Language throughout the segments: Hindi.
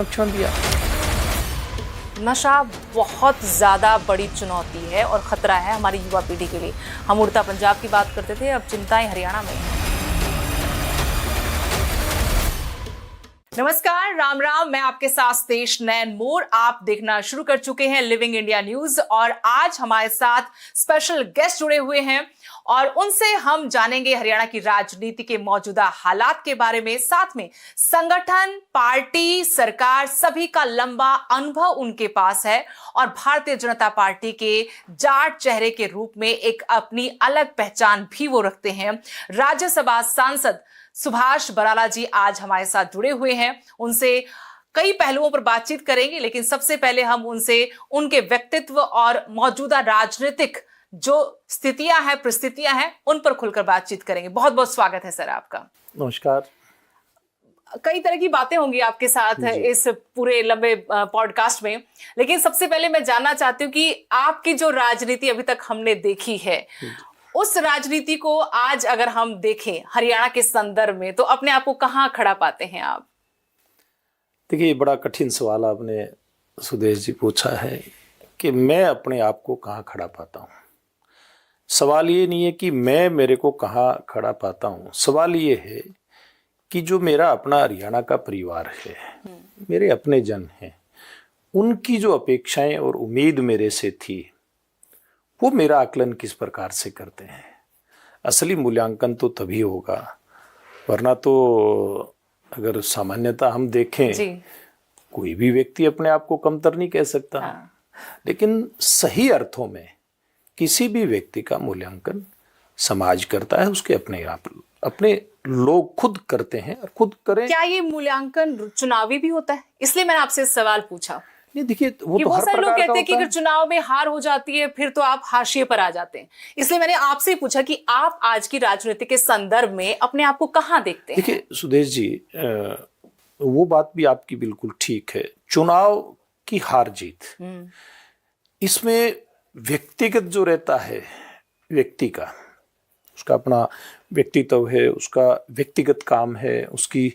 संरक्षण दिया। नशा बहुत ज़्यादा बड़ी चुनौती है और ख़तरा है हमारी युवा पीढ़ी के लिए। हम उड़ता पंजाब की बात करते थे, अब चिंताएं हरियाणा में हैं। नमस्कार, राम राम। मैं आपके साथ देश नैन मोर। आप देखना शुरू कर चुके हैं लिविंग इंडिया न्यूज और आज हमारे साथ स्पेशल गेस्ट जुड़े हुए हैं और उनसे हम जानेंगे हरियाणा की राजनीति के मौजूदा हालात के बारे में। साथ में संगठन, पार्टी, सरकार सभी का लंबा अनुभव उनके पास है और भारतीय जनता पार्टी के जाट चेहरे के रूप में एक अपनी अलग पहचान भी वो रखते हैं। राज्यसभा सांसद सुभाष बराला जी आज हमारे साथ जुड़े हुए हैं। उनसे कई पहलुओं पर बातचीत करेंगे, लेकिन सबसे पहले हम उनसे उनके व्यक्तित्व और मौजूदा राजनीतिक जो स्थितियां हैं, परिस्थितियां हैं, उन पर खुलकर बातचीत करेंगे। बहुत बहुत स्वागत है सर आपका। नमस्कार। कई तरह की बातें होंगी आपके साथ इस पूरे लंबे पॉडकास्ट में, लेकिन सबसे पहले मैं जानना चाहती हूँ कि आपकी जो राजनीति अभी तक हमने देखी है, उस राजनीति को आज अगर हम देखें हरियाणा के संदर्भ में, तो अपने आप को कहाँ खड़ा पाते हैं आप? देखिए, बड़ा कठिन सवाल आपने सुदेश जी पूछा है कि मैं अपने आप को कहाँ खड़ा पाता हूँ। सवाल ये नहीं है कि मैं मेरे को कहाँ खड़ा पाता हूँ, सवाल ये है कि जो मेरा अपना हरियाणा का परिवार है, मेरे अपने जन हैं, उनकी जो अपेक्षाएं और उम्मीद मेरे से थी, वो मेरा आकलन किस प्रकार से करते हैं। असली मूल्यांकन तो तभी होगा, वरना तो अगर सामान्यता हम देखें जी। कोई भी व्यक्ति अपने आप को कमतर नहीं कह सकता। लेकिन सही अर्थों में किसी भी व्यक्ति का मूल्यांकन समाज करता है, उसके अपने लोग खुद करते हैं और खुद करें। क्या ये मूल्यांकन चुनावी भी होता है? इसलिए मैंने आपसे सवाल पूछा। नहीं, देखिए, वो तो हर सारे लोग प्रकार कहते हैं कि अगर चुनाव में हार हो जाती है फिर तो आप हाशिए पर आ जाते हैं। इसलिए मैंने आपसे पूछा कि आप आज की राजनीति के संदर्भ में अपने आप को कहाँ देखते हैं? देखिए सुदेश जी, वो बात भी आपकी बिल्कुल ठीक है। चुनाव की हार जीत, इसमें व्यक्तिगत जो रहता है, व्यक्ति का उसका अपना व्यक्तित्व है, उसका व्यक्तिगत काम है, उसकी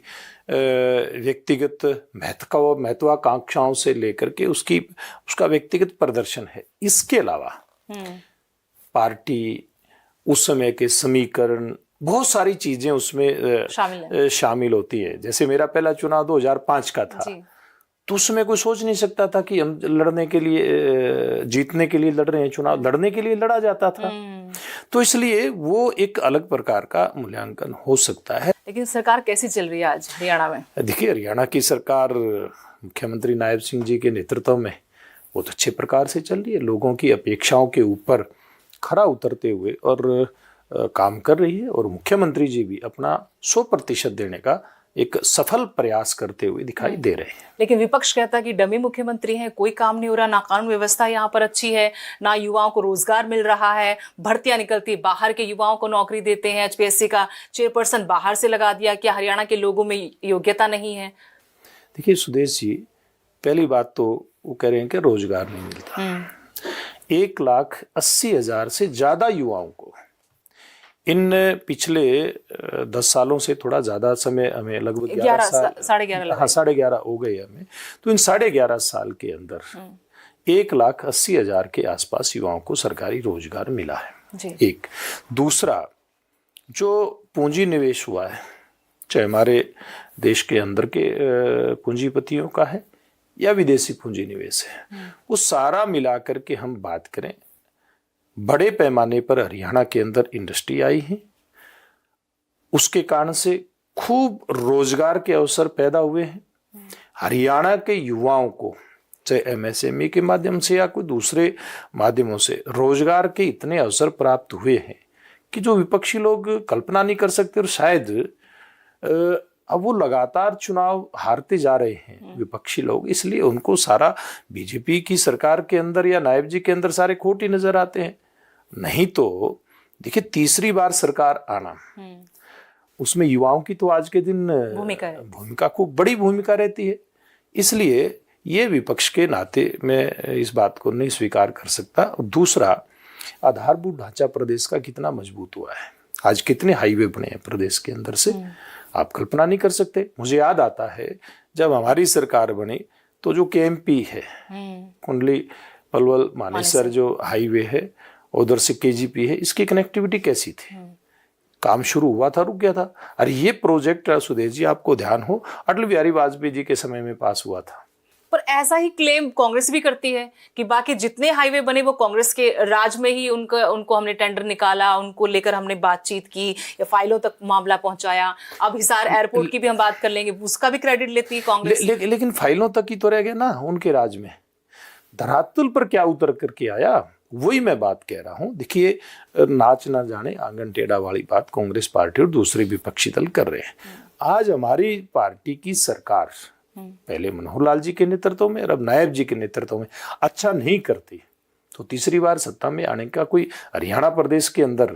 व्यक्तिगत महत्वाकांक्षाओं से लेकर के उसका व्यक्तिगत प्रदर्शन है। इसके अलावा पार्टी, उस समय के समीकरण, बहुत सारी चीजें उसमें शामिल होती है। जैसे मेरा पहला चुनाव 2005 का था, तो उसमें कोई सोच नहीं सकता था कि हम लड़ने के लिए, जीतने के लिए लड़ रहे हैं। चुनाव लड़ने के लिए लड़ा जाता था, तो इसलिए वो एक अलग प्रकार का मूल्यांकन हो सकता है। लेकिन सरकार कैसी चल रही है आज हरियाणा में? देखिए, हरियाणा की सरकार मुख्यमंत्री नायब सिंह जी के नेतृत्व में बहुत अच्छे प्रकार से चल रही है। लोगों की अपेक्षाओं के ऊपर खरा उतरते हुए और काम कर रही है और मुख्यमंत्री जी भी अपना 100% देने का एक सफल प्रयास करते हुए दिखाई दे रहे हैं। लेकिन विपक्ष कहता है कि डमी मुख्यमंत्री हैं, कोई काम नहीं हो रहा, ना कानून व्यवस्था यहाँ पर अच्छी है, ना युवाओं को रोजगार मिल रहा है, भर्तियां निकलती बाहर के युवाओं को नौकरी देते हैं, एचपीएससी का चेयरपर्सन बाहर से लगा दिया। क्या हरियाणा के लोगों में योग्यता नहीं है? देखिए सुदेश जी, पहली बात तो वो कह रहे हैं कि रोजगार नहीं मिलता। 1,80,000 से ज्यादा युवाओं को इन पिछले 10 सालों से, थोड़ा ज्यादा समय हमें, लगभग 11.5 हो गए हमें, तो इन 11.5 साल के अंदर 1,80,000 के आसपास युवाओं को सरकारी रोजगार मिला है। एक दूसरा, जो पूंजी निवेश हुआ है, चाहे हमारे देश के अंदर के पूंजीपतियों का है या विदेशी पूंजी निवेश है, वो सारा मिलाकर के हम बात करें, बड़े पैमाने पर हरियाणा के अंदर इंडस्ट्री आई है। उसके कारण से खूब रोजगार के अवसर पैदा हुए हैं। हरियाणा के युवाओं को चाहे एमएसएमई के माध्यम से या कोई दूसरे माध्यमों से रोजगार के इतने अवसर प्राप्त हुए हैं कि जो विपक्षी लोग कल्पना नहीं कर सकते। और शायद अब वो लगातार चुनाव हारते जा रहे हैं विपक्षी लोग, इसलिए उनको सारा बीजेपी की सरकार के अंदर या नायब जी के अंदर सारे खोट ही नजर आते हैं। नहीं तो देखिए, तीसरी बार सरकार आना, उसमें युवाओं की तो आज के दिन भूमिका खूब बड़ी भूमिका रहती है। इसलिए ये विपक्ष के नाते मैं इस बात को नहीं स्वीकार कर सकता। दूसरा, आधारभूत ढांचा प्रदेश का कितना मजबूत हुआ है, आज कितने हाईवे बने हैं प्रदेश के अंदर से, आप कल्पना नहीं कर सकते। मुझे याद आता है जब हमारी सरकार बनी तो जो केएमपी है, कुंडली पलवल मानेसर जो हाईवे है, उधर से केजीपी है, इसकी कनेक्टिविटी कैसी थी? काम शुरू हुआ था, रुक गया था। अरे ये प्रोजेक्ट सुदेश जी, आपको ध्यान हो, अटल बिहारी वाजपेयी जी के समय में पास हुआ था। पर ऐसा ही क्लेम कांग्रेस भी करती है कि बाकी जितने हाईवे बने वो कांग्रेस के राज में ही उनको हमने टेंडर निकाला, उनको लेकर हमने बातचीत की या फाइलों तक मामला पहुंचाया। अब हिसार एयरपोर्ट की भी हम बात कर लेंगे, उसका भी क्रेडिट लेती है कांग्रेस। लेकिन फाइलों तक ही तो रह गया ना उनके राज में। धरातल पर क्या उतर करके आया, वही मैं बात कह रहा हूं। देखिए, नाच ना जाने आंगन टेढ़ा वाली बात कांग्रेस पार्टी और दूसरे विपक्षी दल कर रहे हैं। आज हमारी पार्टी की सरकार पहले मनोहर लाल जी के नेतृत्व में और अब नायब जी के नेतृत्व में अच्छा नहीं करती तो तीसरी बार सत्ता में आने का कोई हरियाणा प्रदेश के अंदर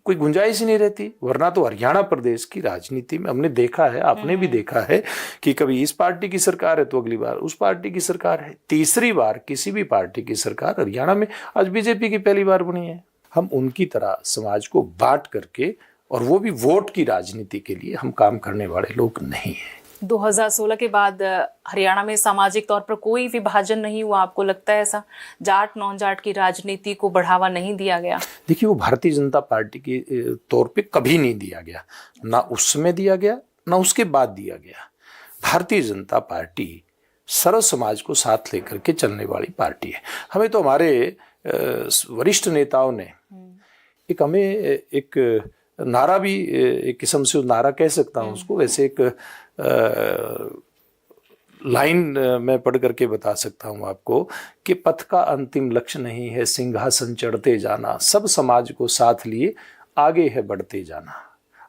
कोई गुंजाइश ही नहीं रहती। वरना तो हरियाणा प्रदेश की राजनीति में हमने देखा है, आपने भी देखा है कि कभी इस पार्टी की सरकार है तो अगली बार उस पार्टी की सरकार है, तीसरी बार किसी भी पार्टी की सरकार हरियाणा में आज बीजेपी की पहली बार बनी है। हम उनकी तरह समाज को बांट करके, और वो भी वोट की राजनीति के लिए, हम काम करने वाले लोग नहीं हैं। 2016 के बाद हरियाणा में सामाजिक तौर पर कोई विभाजन नहीं हुआ, आपको लगता है ऐसा? जाट नॉन जाट की राजनीति को बढ़ावा नहीं दिया गया? देखिए, वो भारतीय जनता पार्टी के तौर पे कभी नहीं दिया गया, ना उसमें दिया गया ना उसके बाद दिया गया। भारतीय जनता पार्टी सर्व समाज को साथ लेकर के चलने वाली पार्टी है। हमें तो हमारे वरिष्ठ नेताओं ने हमें एक नारा भी, एक किस्म से नारा कह सकता हूँ उसको, वैसे एक लाइन मैं पढ़ करके बता सकता हूँ आपको कि पथ का अंतिम लक्ष्य नहीं है सिंहासन चढ़ते जाना, सब समाज को साथ लिए आगे है बढ़ते जाना।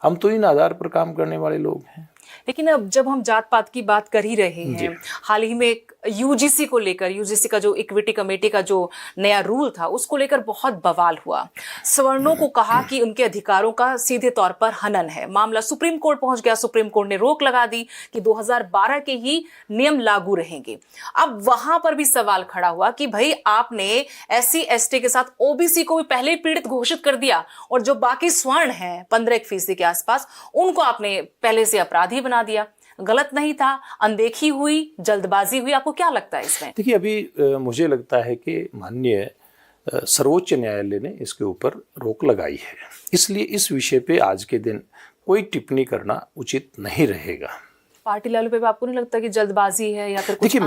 हम तो इन आधार पर काम करने वाले लोग हैं। लेकिन अब जब हम जात पात की बात कर ही रहे हैं, हाल ही में यूजीसी को लेकर, यूजीसी का जो इक्विटी कमेटी का जो नया रूल था उसको लेकर बहुत बवाल हुआ। सवर्णों को कहा कि उनके अधिकारों का सीधे तौर पर हनन है। मामला सुप्रीम कोर्ट पहुंच गया। सुप्रीम कोर्ट ने रोक लगा दी कि 2012 के ही नियम लागू रहेंगे। अब वहां पर भी सवाल खड़ा हुआ कि भाई आपने SC ST के साथ OBC को भी पहले ही पीड़ित घोषित कर दिया, और जो बाकी स्वर्ण हैं 15% के आसपास, उनको आपने पहले से अपराधी बना दिया। गलत नहीं था, अनदेखी हुई, जल्दबाजी हुई? आपको क्या लगता है इसमें? देखिए, अभी मुझे लगता है कि माननीय सर्वोच्च न्यायालय ने इसके ऊपर रोक लगाई है, इसलिए इस विषय पे आज के दिन कोई टिप्पणी करना उचित नहीं रहेगा। पार्टी लेवल पे आपको नहीं लगता कि जल्दबाजी है या फिर कुछ?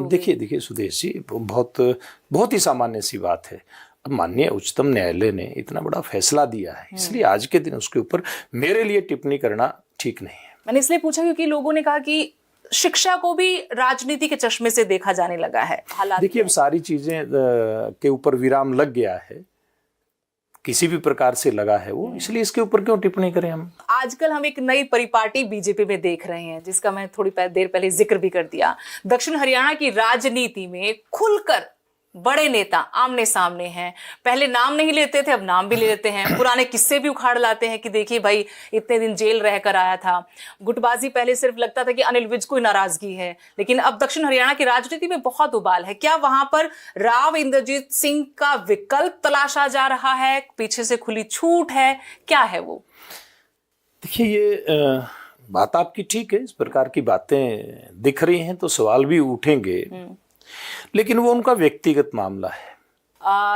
देखिए सुदेश जी, बहुत ही सामान्य सी बात है। अब माननीय उच्चतम न्यायालय ने इतना बड़ा फैसला दिया है, इसलिए आज के दिन उसके ऊपर मेरे लिए टिप्पणी करना ठीक नहीं है। मैंने इसलिए पूछा क्योंकि लोगों ने कहा कि शिक्षा को भी राजनीति के चश्मे से देखा जाने लगा है। हालात देखिए, अब सारी चीजें के ऊपर विराम लग गया है, किसी भी प्रकार से लगा है वो, इसलिए इसके ऊपर क्यों टिप्पणी करें हम? आजकल हम एक नई परिपाटी बीजेपी में देख रहे हैं, जिसका मैं थोड़ी देर पहले जिक्र भी कर दिया। दक्षिण हरियाणा की राजनीति में खुलकर बड़े नेता आमने सामने हैं। पहले नाम नहीं लेते थे, अब नाम भी ले लेते हैं। पुराने किस्से भी उखाड़ लाते हैं कि देखिए भाई इतने दिन जेल रहकर आया था। गुटबाजी पहले सिर्फ लगता था कि अनिल विज को नाराजगी है, लेकिन अब दक्षिण हरियाणा की राजनीति में बहुत उबाल है। क्या वहां पर राव इंद्रजीत सिंह का विकल्प तलाशा जा रहा है? पीछे से खुली छूट है? क्या है वो? देखिए, ये बात आपकी ठीक है, इस प्रकार की बातें दिख रही हैं तो सवाल भी उठेंगे, लेकिन वो उनका व्यक्तिगत मामला है।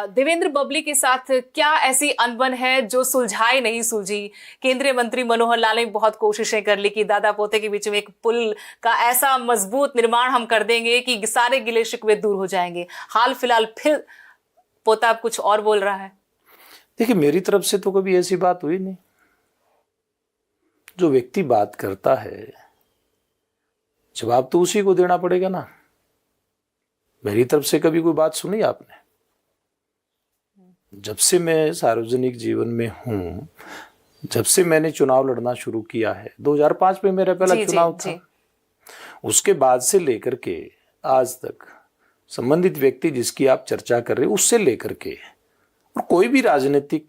देवेंद्र बबली के साथ क्या ऐसी अनबन है जो सुलझाई नहीं सुलझी? केंद्रीय मंत्री मनोहर लाल ने बहुत कोशिशें कर ली कि दादा पोते के बीच में एक पुल का ऐसा मजबूत निर्माण हम कर देंगे कि सारे गिले शिकवे दूर हो जाएंगे। हाल फिलहाल फिर पोता अब कुछ और बोल रहा है। देखिए, मेरी तरफ से तो कभी ऐसी बात हुई नहीं। जो व्यक्ति बात करता है जवाब तो उसी को देना पड़ेगा ना। मेरी तरफ से कभी कोई बात सुनी आपने? जब से मैं सार्वजनिक जीवन में हूं, जब से मैंने चुनाव लड़ना शुरू किया है, 2005 में मेरा पहला चुनाव था, उसके बाद से लेकर के आज तक संबंधित व्यक्ति जिसकी आप चर्चा कर रहे हो उससे लेकर के, और कोई भी राजनीतिक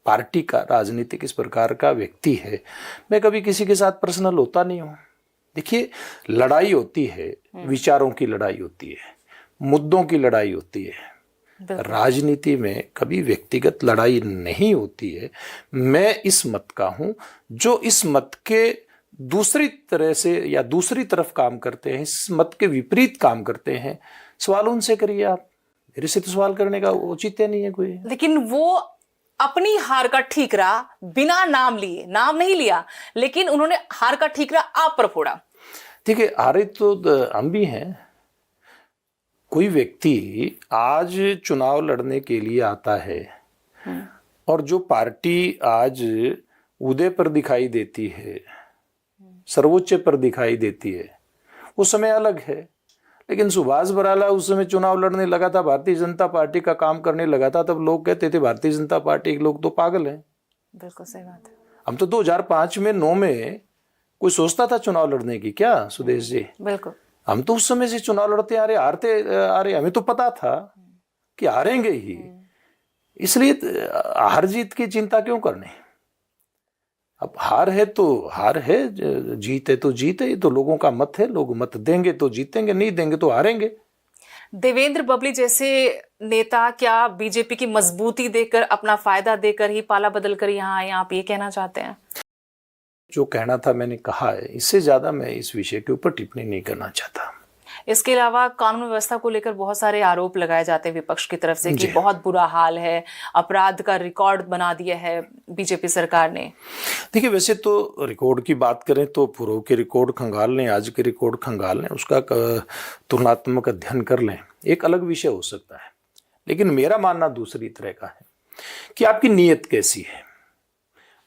पार्टी का राजनीतिक इस प्रकार का व्यक्ति है, मैं कभी किसी के साथ पर्सनल होता नहीं हूं। देखिए, लड़ाई होती है, विचारों की लड़ाई होती है, मुद्दों की लड़ाई होती है। राजनीति में कभी व्यक्तिगत लड़ाई नहीं होती है। मैं इस मत का हूं, जो इस मत के दूसरी तरह से या दूसरी तरफ काम करते हैं, इस मत के विपरीत काम करते हैं, सवाल उनसे करिए आप। मेरे से तो सवाल करने का औचित्य नहीं है कोई। लेकिन वो अपनी हार का ठीकरा बिना नाम लिए, नाम नहीं लिया, लेकिन उन्होंने हार का ठीकरा आप पर फोड़ा। देखिए, हारे तो हम भी हैं। कोई व्यक्ति आज चुनाव लड़ने के लिए आता है और जो पार्टी आज उदय पर दिखाई देती है, सर्वोच्च पर दिखाई देती है, वो समय अलग है। लेकिन सुभाष बराला उस समय चुनाव लड़ने लगा था, भारतीय जनता पार्टी का काम करने लगा था, तब लोग कहते थे भारतीय जनता पार्टी के लोग तो पागल हैं। बिल्कुल सही बात है। हम तो 2005 में 9 में कोई सोचता था चुनाव लड़ने की क्या सुदेश जी? बिल्कुल। हम तो उस समय से चुनाव लड़ते आ रहे, हारते आ रहे, हमें तो पता था कि हारेंगे ही। इसलिए हार जीत की चिंता क्यों करनी? अब हार है तो हार है, जीत है तो जीत है, ये तो लोगों का मत है। लोग मत देंगे तो जीतेंगे, नहीं देंगे तो हारेंगे। देवेंद्र बबली जैसे नेता क्या बीजेपी की मजबूती देकर, अपना फायदा देकर ही पाला बदल कर यहाँ आए, आप ये कहना चाहते हैं? जो कहना था मैंने कहा है, इससे ज्यादा मैं इस विषय के ऊपर टिप्पणी नहीं करना चाहता। इसके अलावा कानून व्यवस्था को लेकर बहुत सारे आरोप लगाए जाते हैं विपक्ष की तरफ से कि बहुत बुरा हाल है, अपराध का रिकॉर्ड बना दिया है बीजेपी सरकार ने। देखिए, वैसे तो रिकॉर्ड की बात करें तो पूर्व के रिकॉर्ड खंगाल लें, आज के रिकॉर्ड खंगाल लें, उसका तुलनात्मक अध्ययन कर लें, एक अलग विषय हो सकता है। लेकिन मेरा मानना दूसरी तरह का है कि आपकी नीयत कैसी है,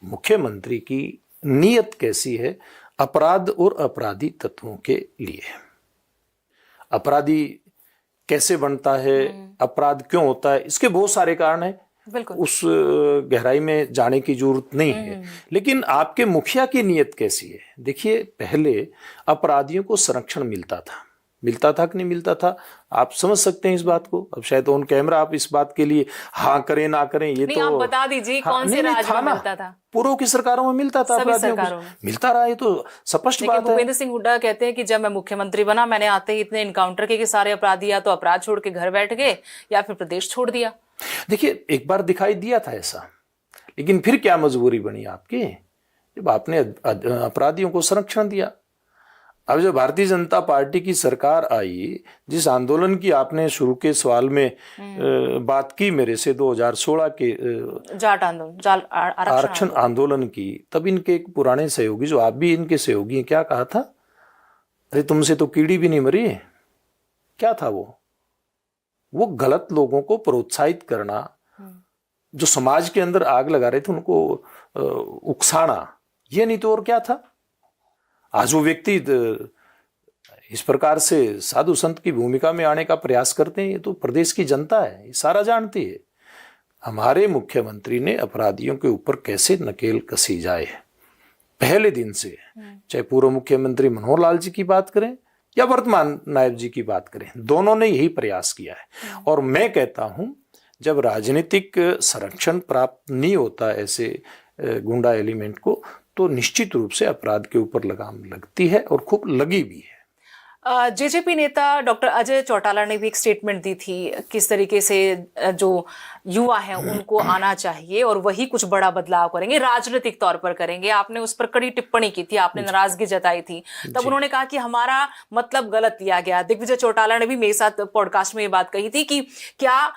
मुख्यमंत्री की नीयत कैसी है अपराध और अपराधी तत्वों के लिए। अपराधी कैसे बनता है, अपराध क्यों होता है, इसके बहुत सारे कारण हैं, उस गहराई में जाने की जरूरत नहीं है। लेकिन आपके मुखिया की नीयत कैसी है? देखिए, पहले अपराधियों को संरक्षण मिलता था कि नहीं मिलता था? आप समझ सकते हैं इस बात को। अब शायद ऑन कैमरा आप इस बात के लिए हाँ करें ना करें, ये तो आप बता दीजिए कौन से राज्य में मिलता था? पूर्व की सरकारों में मिलता था, अपराधियों को मिलता रहा, ये तो स्पष्ट बात है। भूपेंद्र सिंह हुड्डा कहते हैं कि जब मैं मुख्यमंत्री बना, मैंने आते ही इतने इनकाउंटर किए कि सारे अपराधी या तो अपराध छोड़ के घर बैठ गए या फिर प्रदेश छोड़ दिया। देखिए, एक बार दिखाई दिया था ऐसा, लेकिन फिर क्या मजबूरी बनी आपकी जब आपने अपराधियों को संरक्षण दिया। अब जब भारतीय जनता पार्टी की सरकार आई, जिस आंदोलन की आपने शुरू के सवाल में बात की मेरे से, 2016 के जाट आंदोलन, आरक्षण आंदोलन की, तब इनके एक पुराने सहयोगी, जो आप भी इनके सहयोगी हैं, क्या कहा था? अरे तुमसे तो कीड़ी भी नहीं मरी। क्या था वो गलत लोगों को प्रोत्साहित करना, जो समाज के अंदर आग लगा रहे थे उनको उकसाना, ये नहीं तो और क्या था? आज वो व्यक्ति इस प्रकार से साधु संत की भूमिका में आने का प्रयास करते हैं, ये तो प्रदेश की जनता है, ये सारा जानती है। हमारे मुख्यमंत्री ने अपराधियों के ऊपर कैसे नकेल कसी जाए, पहले दिन से, चाहे पूर्व मुख्यमंत्री मनोहर लाल जी की बात करें या वर्तमान नायब जी की बात करें, दोनों ने यही प्रयास किया है। और मैं कहता हूं, जब राजनीतिक संरक्षण प्राप्त नहीं होता ऐसे गुंडा एलिमेंट को, तो निश्चित रूप से अपराध के ऊपर लगाम लगती है और खूब लगी भी है। जेजेपी नेता डॉक्टर अजय चौटाला ने भी एक स्टेटमेंट दी थी, किस तरीके से जो युवा हैं उनको आना चाहिए और वही कुछ बड़ा बदलाव करेंगे, राजनीतिक तौर पर करेंगे। आपने उस पर कड़ी टिप्पणी की थी, आपने नाराजगी जताई थी। तब उन्होंने कहा कि हमारा मतलब गलत लिया गया। दिग्विजय चौटाला ने भी मेरे साथ पॉडकास्ट में ये बात कही थी कि क्या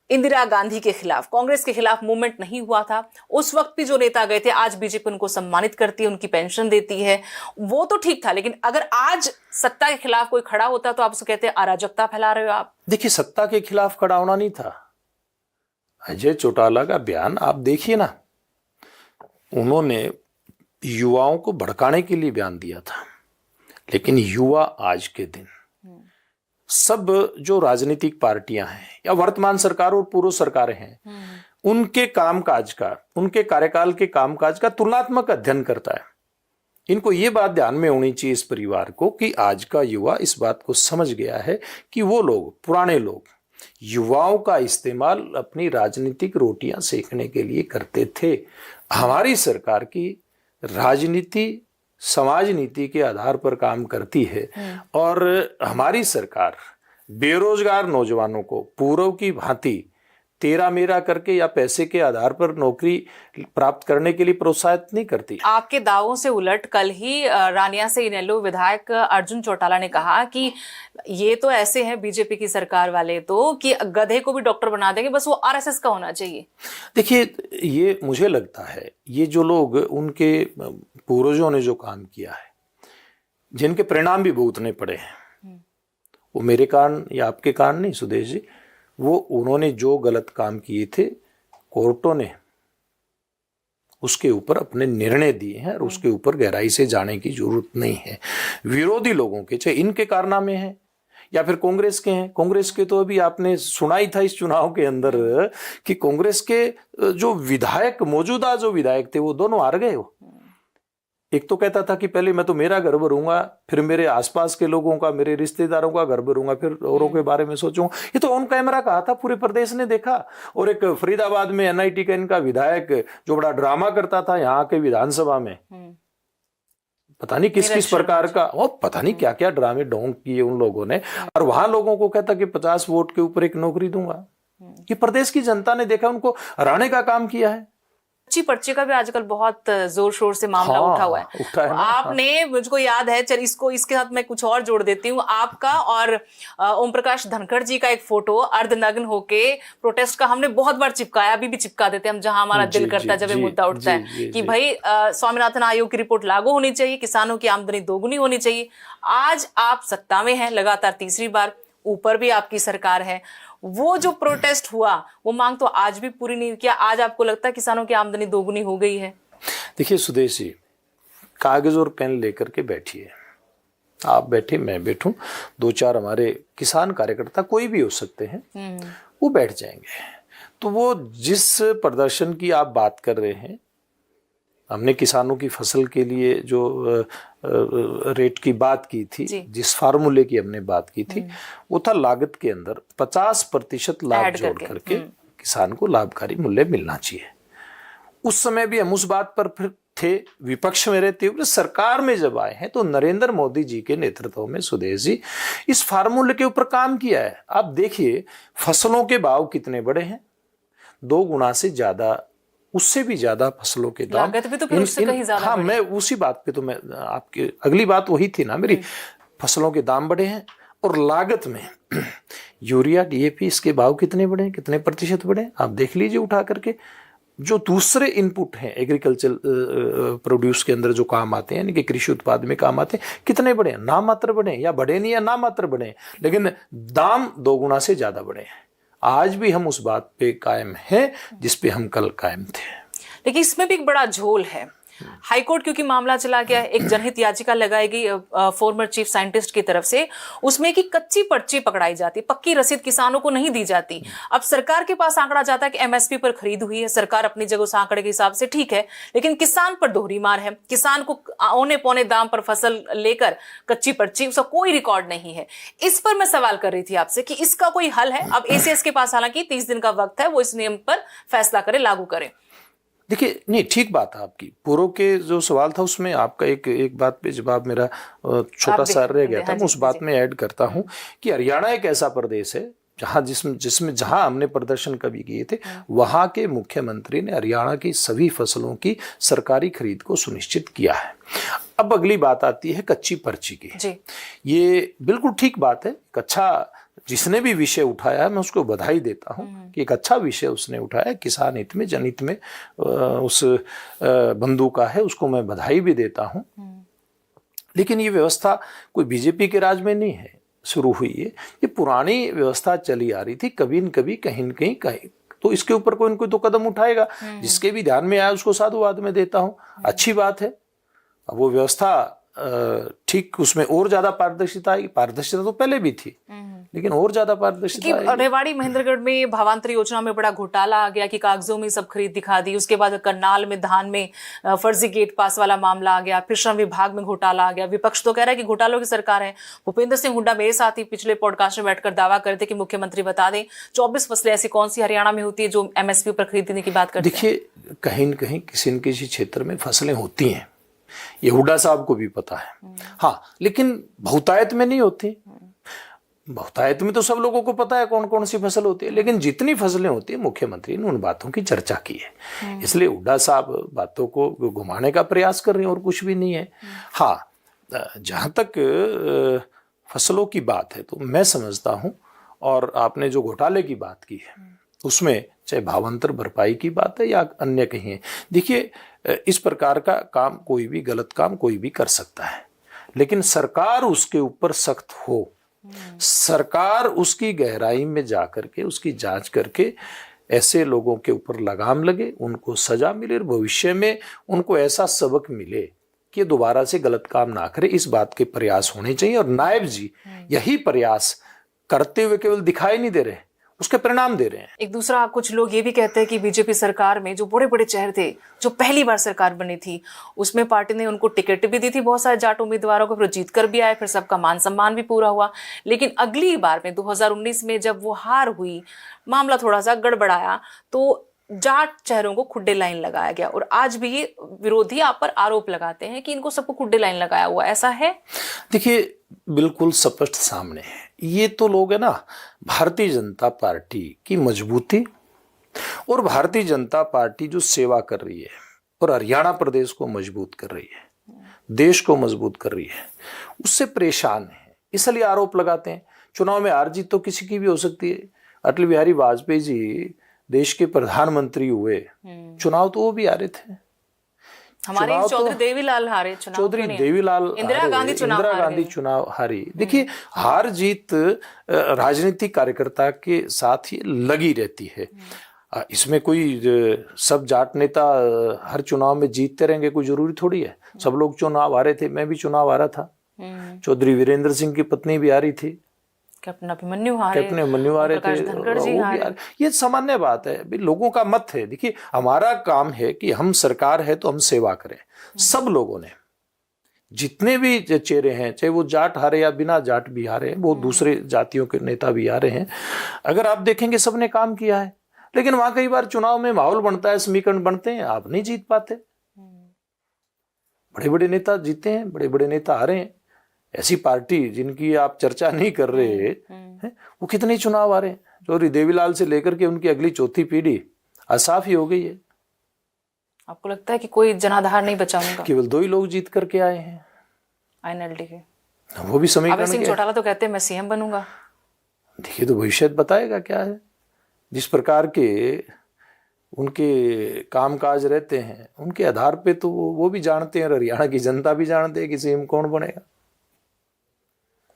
इंदिरा गांधी के खिलाफ, कांग्रेस के खिलाफ मूवमेंट नहीं हुआ था? उस वक्त भी जो नेता गए थे, आज बीजेपी उनको सम्मानित करती है, उनकी पेंशन देती है, वो तो ठीक था। लेकिन अगर आज सत्ता के खिलाफ कोई खड़ा होता तो आप उसको कहते हैं अराजकता फैला रहे हो आप। देखिए, सत्ता के खिलाफ खड़ा होना नहीं था। अजय चौटाला का बयान आप देखिए ना, उन्होंने युवाओं को भड़काने के लिए बयान दिया था। लेकिन युवा आज के दिन सब जो राजनीतिक पार्टियां हैं या वर्तमान सरकार और पूर्व सरकारें हैं, उनके कामकाज का, उनके कार्यकाल के कामकाज का तुलनात्मक अध्ययन करता है। इनको ये बात ध्यान में होनी चाहिए इस परिवार को कि आज का युवा इस बात को समझ गया है कि वो लोग, पुराने लोग, युवाओं का इस्तेमाल अपनी राजनीतिक रोटियां सेकने के लिए करते थे। हमारी सरकार की राजनीति समाज नीति के आधार पर काम करती है और हमारी सरकार बेरोजगार नौजवानों को पूर्व की भांति तेरा मेरा करके या पैसे के आधार पर नौकरी प्राप्त करने के लिए प्रोत्साहित नहीं करती। आपके दावों से उलट कल ही रानिया से इनेलो विधायक अर्जुन चौटाला ने कहा कि ये तो ऐसे हैं बीजेपी की सरकार वाले तो कि गधे को भी डॉक्टर बना देंगे, बस वो आरएसएस का होना चाहिए। देखिए, ये मुझे लगता है ये जो लोग उनके पूर्वजों ने जो काम किया है, जिनके परिणाम भी भुगतने पड़े हैं, वो मेरे कारण या आपके कारण नहीं सुदेश जी, वो उन्होंने जो गलत काम किए थे कोर्टों ने उसके ऊपर अपने निर्णय दिए हैं और उसके ऊपर गहराई से जाने की जरूरत नहीं है। विरोधी लोगों के, चाहे इनके कारनामे हैं या फिर कांग्रेस के हैं, कांग्रेस के तो अभी आपने सुना ही था इस चुनाव के अंदर कि कांग्रेस के जो विधायक, मौजूदा जो विधायक थे, वो दोनों हार गए। वो एक तो कहता था कि पहले मैं तो मेरा घर भरूंगा, फिर मेरे आसपास के लोगों का, मेरे रिश्तेदारों का घर भरूंगा, फिर औरों के बारे में सोचूंगा। ये तो ऑन कैमरा कहा था, पूरे प्रदेश ने देखा। और एक फरीदाबाद में एनआईटी का इनका विधायक जो बड़ा ड्रामा करता था यहाँ के विधानसभा में, पता नहीं किस किस प्रकार का, वो पता नहीं क्या क्या ड्रामे ढोंग किए उन लोगों ने, और वहां लोगों को कहता कि 50 वोट के ऊपर एक नौकरी दूंगा। ये प्रदेश की जनता ने देखा, उनको हराने का काम किया है। कच्ची पर्ची का भी आजकल बहुत जोर शोर से मामला उठा हुआ है। आपने, मुझको याद है, चल इसके साथ मैं कुछ और जोड़ देती हूँ, आपका और ओम प्रकाश धनखड़ जी का एक फोटो अर्धनग्न होके प्रोटेस्ट का हमने बहुत बार चिपकाया, अभी भी चिपका देते हैं हम जहां हमारा दिल करता है, जब ये मुद्दा उठता है कि भाई स्वामीनाथन आयोग की रिपोर्ट लागू होनी चाहिए, किसानों की आमदनी दोगुनी होनी चाहिए। आज आप सत्ता में हैं लगातार तीसरी बार, ऊपर भी आपकी सरकार है, वो जो प्रोटेस्ट हुआ वो मांग तो आज भी पूरी नहीं किया। आज आपको लगता है किसानों की आमदनी दोगुनी हो गई है? देखिए सुदेश जी, कागज और पेन लेकर के बैठिए, आप बैठे, मैं बैठूं, 2-4 हमारे किसान कार्यकर्ता कोई भी हो सकते हैं, वो बैठ जाएंगे। तो वो जिस प्रदर्शन की आप बात कर रहे हैं, हमने किसानों की फसल के लिए जो रेट की बात की थी, जिस फार्मूले की हमने बात की थी, वो था लागत के अंदर 50% लाभ जोड़ करके किसान को लाभकारी मूल्य मिलना चाहिए। उस समय भी हम उस बात पर फिर थे, विपक्ष में रहते हुए सरकार में जब आए हैं तो नरेंद्र मोदी जी के नेतृत्व में सुदेश जी इस फार्मूले के ऊपर काम किया है। आप देखिए फसलों के भाव कितने बड़े हैं, 2 गुना से ज्यादा, उससे भी ज्यादा फसलों के दाम, लागत भी तो फिर उससे कहीं ज्यादा। हाँ, मैं उसी बात पे, तो मैं आपकी अगली बात वही थी ना मेरी, फसलों के दाम बढ़े हैं और लागत में यूरिया, डीएपी, इसके भाव कितने बढ़े, कितने प्रतिशत बढ़े, आप देख लीजिए उठा करके। जो दूसरे इनपुट हैं एग्रीकल्चर प्रोड्यूस के अंदर जो काम आते हैं, यानी कि कृषि उत्पाद में काम आते हैं, कितने बढ़े, ना मात्र बढ़े, या बढ़े नहीं या ना मात्र बढ़े, लेकिन दाम 2 गुना से ज्यादा बढ़े हैं। आज भी हम उस बात पे कायम हैं जिस पे हम कल कायम थे। लेकिन इसमें भी एक बड़ा झोल है। हाईकोर्ट क्योंकि मामला चला गया है, एक जनहित याचिका लगाई गई फॉर्मर चीफ साइंटिस्ट की तरफ से, उसमें कि कच्ची पर्ची पकड़ाई जाती, पक्की रसीद किसानों को नहीं दी जाती। अब सरकार के पास आंकड़ा जाता है कि एमएसपी पर खरीद हुई है, सरकार अपनी जगह उस आंकड़े के हिसाब से ठीक है, लेकिन किसान पर दोहरी मार है। किसान को औने पौने दाम पर फसल लेकर कच्ची पर्ची, उसका कोई रिकॉर्ड नहीं है। इस पर मैं सवाल कर रही थी आपसे कि इसका कोई हल है? अब एसीएस के पास हालांकि 30 दिन का वक्त है, वो इस नियम पर फैसला करे, लागू करे। देखिए, नहीं, ठीक बात है आपकी। पूर्व के जो सवाल था उसमें आपका एक बात पे जवाब मेरा छोटा सा रह गया था, मैं उस बात में ऐड करता हूं कि हरियाणा एक ऐसा प्रदेश है जहां जिसमें जहां हमने प्रदर्शन कभी किए थे, वहां के मुख्यमंत्री ने हरियाणा की सभी फसलों की सरकारी खरीद को सुनिश्चित किया है। अब अगली बात आती है कच्ची पर्ची की। ये बिल्कुल ठीक बात है। एक अच्छा, जिसने भी विषय उठाया है मैं उसको बधाई देता हूं कि एक अच्छा विषय उसने उठाया, किसान हित में, जनहित में उस बंधु का है, उसको मैं बधाई भी देता हूं। लेकिन ये व्यवस्था कोई बीजेपी के राज में नहीं है शुरू हुई है, ये पुरानी व्यवस्था चली आ रही थी, कभी न कभी कहीं न कहीं तो इसके ऊपर कोई न कोई तो कदम उठाएगा। जिसके भी ध्यान में आया उसको साधुवाद में देता हूं, अच्छी बात है। अब वो व्यवस्था ठीक, उसमें और ज्यादा पारदर्शिता आएगी। पारदर्शिता तो पहले भी थी, लेकिन और ज्यादा पारदर्शिता। रेवाड़ी महेंद्रगढ़ में भावांतर योजना में बड़ा घोटाला आ गया कि कागजों में सब खरीद दिखा दी। उसके बाद करनाल में धान में फर्जी गेट पास वाला मामला आ गया। फिर श्रम विभाग में घोटाला आ गया। विपक्ष तो कह रहा है कि घोटालों की सरकार है। भूपेंद्र सिंह हुड्डा मेरे साथ ही पिछले पॉडकास्ट में बैठकर दावा करते कि मुख्यमंत्री बता दें 24 फसलें ऐसी कौन सी हरियाणा में होती है जो एमएसपी पर खरीदने की बात करते हैं। देखिए, कहीं न कहीं किसी न किसी क्षेत्र में फसलें होती हैं, ये हुड्डा साहब को भी पता है। हाँ, लेकिन बहुतायत में नहीं होती। बहुतायत में तो सब लोगों को पता है कौन कौन सी फसल होती है, लेकिन जितनी फसलें होती है मुख्यमंत्री ने उन बातों की चर्चा की है। इसलिए हुड्डा साहब बातों को घुमाने का प्रयास कर रहे हैं और कुछ भी नहीं है। हाँ, जहां तक फसलों की बात है तो मैं समझता हूं, और आपने जो घोटाले की बात की है उसमें चाहे भावांतर भरपाई की बात है या अन्य कहीं है, देखिए इस प्रकार का काम कोई भी गलत काम कोई भी कर सकता है, लेकिन सरकार उसके ऊपर सख्त हो, सरकार उसकी गहराई में जाकर के उसकी जांच करके ऐसे लोगों के ऊपर लगाम लगे, उनको सजा मिले और भविष्य में उनको ऐसा सबक मिले कि दोबारा से गलत काम ना करे, इस बात के प्रयास होने चाहिए। और नायब जी यही प्रयास करते हुए केवल दिखाई नहीं दे रहे, उसके परिणाम दे रहे हैं। एक दूसरा, कुछ लोग ये भी कहते हैं कि बीजेपी सरकार में जो बड़े बड़े चेहरे थे, जो पहली बार सरकार बनी थी, उसमें पार्टी ने उनको टिकट भी दी थी बहुत सारे जाट उम्मीदवारों को, फिर जीत कर भी आए, फिर सबका मान सम्मान भी पूरा हुआ। लेकिन अगली बार में 2019 में जब वो हार हुई, मामला थोड़ा सा गड़बड़ाया, तो जाट चेहरों को खुड्डे लाइन लगाया गया। और आज भी ये विरोधी आप पर आरोप लगाते हैं कि इनको सबको खुड्डे लाइन लगाया हुआ, ऐसा है? देखिए बिल्कुल स्पष्ट सामने है, ये तो लोग है ना भारतीय जनता पार्टी की मजबूती और भारतीय जनता पार्टी जो सेवा कर रही है और हरियाणा प्रदेश को मजबूत कर रही है, देश को मजबूत कर रही है, उससे परेशान है, इसलिए आरोप लगाते हैं। चुनाव में हार जीत तो किसी की भी हो सकती है। अटल बिहारी वाजपेयी जी देश के प्रधानमंत्री हुए, चुनाव तो वो भी हारे थे। हमारे चौधरी देवीलाल हारे चुनाव, चौधरी देवीलाल, इंदिरा गांधी चुनाव हारी। देखिए हार जीत राजनीतिक कार्यकर्ता के साथ ही लगी रहती है, इसमें कोई सब जाट नेता हर चुनाव में जीतते रहेंगे कोई जरूरी थोड़ी है। सब लोग चुनाव हारे थे, मैं भी चुनाव हारा था, चौधरी वीरेंद्र सिंह की पत्नी भी हारी थी, कैप्टन अभिमन्यु हारे थे, ये सामान्य बात है, भी लोगों का मत है। देखिए हमारा काम है कि हम सरकार है तो हम सेवा करें। सब लोगों ने जितने भी चेहरे हैं, चाहे वो जाट हारे या बिना जाट भी हारे हैं, वो दूसरे जातियों के नेता भी हारे हैं, अगर आप देखेंगे सबने काम किया है। लेकिन वहां कई बार चुनाव में माहौल बनता है, समीकरण बनते हैं, आप नहीं जीत पाते। बड़े बड़े नेता जीते हैं, बड़े बड़े नेता हारे हैं। ऐसी पार्टी जिनकी आप चर्चा नहीं कर रहे हैं, वो कितने चुनाव आ रहे हैं। चौधरी देवीलाल से लेकर के उनकी अगली चौथी पीढ़ी असाफ ही हो गई है। आपको लगता है कि कोई जनाधार नहीं बचा होगा? केवल 2 ही लोग जीत करके आए हैं आईएनएलडी के, वो भी समीकरण। अभय सिंह चौटाला तो कहते हैं मैं सीएम बनूंगा। देखिए तो भविष्य बताएगा क्या है। जिस प्रकार के उनके कामकाज रहते हैं उनके आधार पे तो वो भी जानते हैं, हरियाणा की जनता भी जानते हैं कि सीएम कौन बनेगा।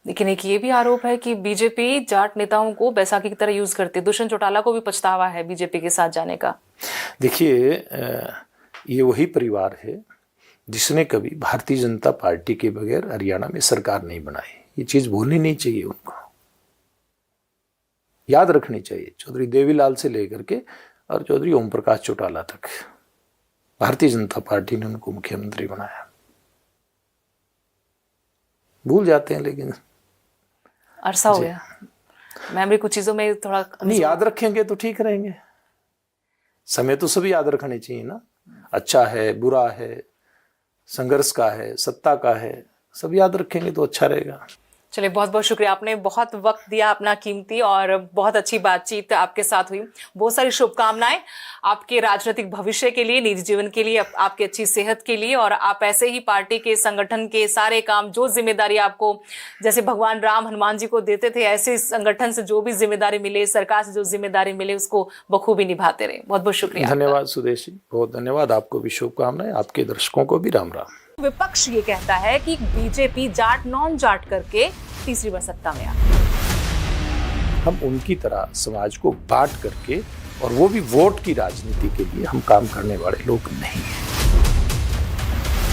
लेकिन एक ये भी आरोप है कि बीजेपी जाट नेताओं को बैसाखी की तरह यूज करती है। दुष्यंत चौटाला को भी पछतावा है बीजेपी के साथ जाने का। देखिए ये वही परिवार है जिसने कभी भारतीय जनता पार्टी के बगैर हरियाणा में सरकार नहीं बनाई। ये चीज भूलनी नहीं चाहिए, उनको याद रखनी चाहिए। चौधरी देवीलाल से लेकर के और चौधरी ओम प्रकाश चौटाला तक भारतीय जनता पार्टी ने उनको मुख्यमंत्री बनाया। भूल जाते हैं, लेकिन अरसा हो गया, मेमोरी कुछ चीजों में थोड़ा नहीं याद रखेंगे तो ठीक रहेंगे। समय तो सभी याद रखने चाहिए ना, अच्छा है बुरा है, संघर्ष का है, सत्ता का है, सब याद रखेंगे तो अच्छा रहेगा। चलिए बहुत बहुत शुक्रिया, आपने बहुत वक्त दिया अपना कीमती, और बहुत अच्छी बातचीत आपके साथ हुई। बहुत सारी शुभकामनाएं आपके राजनीतिक भविष्य के लिए, निजी जीवन के लिए, आपकी अच्छी सेहत के लिए, और आप ऐसे ही पार्टी के संगठन के सारे काम, जो जिम्मेदारी आपको जैसे भगवान राम हनुमान जी को देते थे, ऐसे संगठन से जो भी जिम्मेदारी मिले, सरकार से जो जिम्मेदारी मिले, उसको बखूबी निभाते रहे। बहुत बहुत शुक्रिया। धन्यवाद सुदेशी, बहुत धन्यवाद। आपको भी शुभकामनाएं, आपके दर्शकों को भी राम राम। विपक्ष ये कहता है कि बीजेपी जाट नॉन जाट करके तीसरी बार सत्ता में आ। हम उनकी तरह समाज को बांट करके, और वो भी वोट की राजनीति के लिए, हम काम करने वाले लोग नहीं हैं।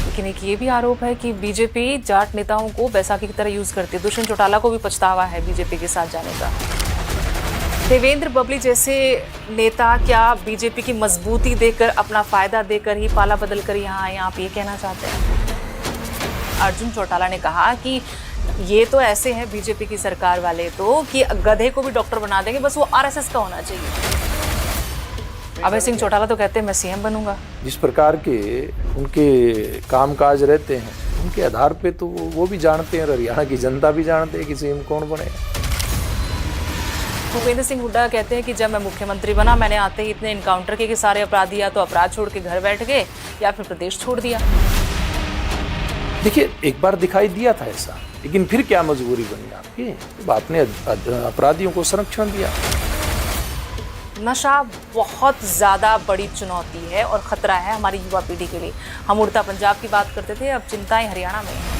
लेकिन एक ये भी आरोप है कि बीजेपी जाट नेताओं को बैसाखी की तरह यूज करती है। दुष्यंत चौटाला को भी पछतावा है बीजेपी के साथ जाने का। देवेंद्र बबली जैसे नेता क्या बीजेपी की मजबूती देकर, अपना फायदा देकर ही पाला बदल कर यहाँ आए, आप ये कहना चाहते हैं? अर्जुन चौटाला ने कहा कि ये तो ऐसे हैं बीजेपी की सरकार वाले तो कि गधे को भी डॉक्टर बना देंगे, बस वो आरएसएस का होना चाहिए। अभय सिंह चौटाला तो कहते हैं मैं सीएम बनूंगा। जिस प्रकार के उनके कामकाज रहते हैं उनके आधार पे तो वो भी जानते हैं, हरियाणा की जनता भी जानते हैं कि सीएम कौन बनेगा। भूपेंद्र सिंह हुड्डा कहते हैं कि जब मैं मुख्यमंत्री बना मैंने आते ही इतने इनकाउंटर किए कि सारे अपराधी या तो अपराध छोड़ के घर बैठ गए या फिर प्रदेश छोड़ दिया। देखिए, एक बार दिखाई दिया था ऐसा, लेकिन फिर क्या मजबूरी बनी आपकी, आपने अपराधियों को संरक्षण दिया। नशा बहुत ज़्यादा बड़ी चुनौती है और खतरा है हमारी युवा पीढ़ी के लिए। हम उड़ता पंजाब की बात करते थे, अब चिंताएं हरियाणा में।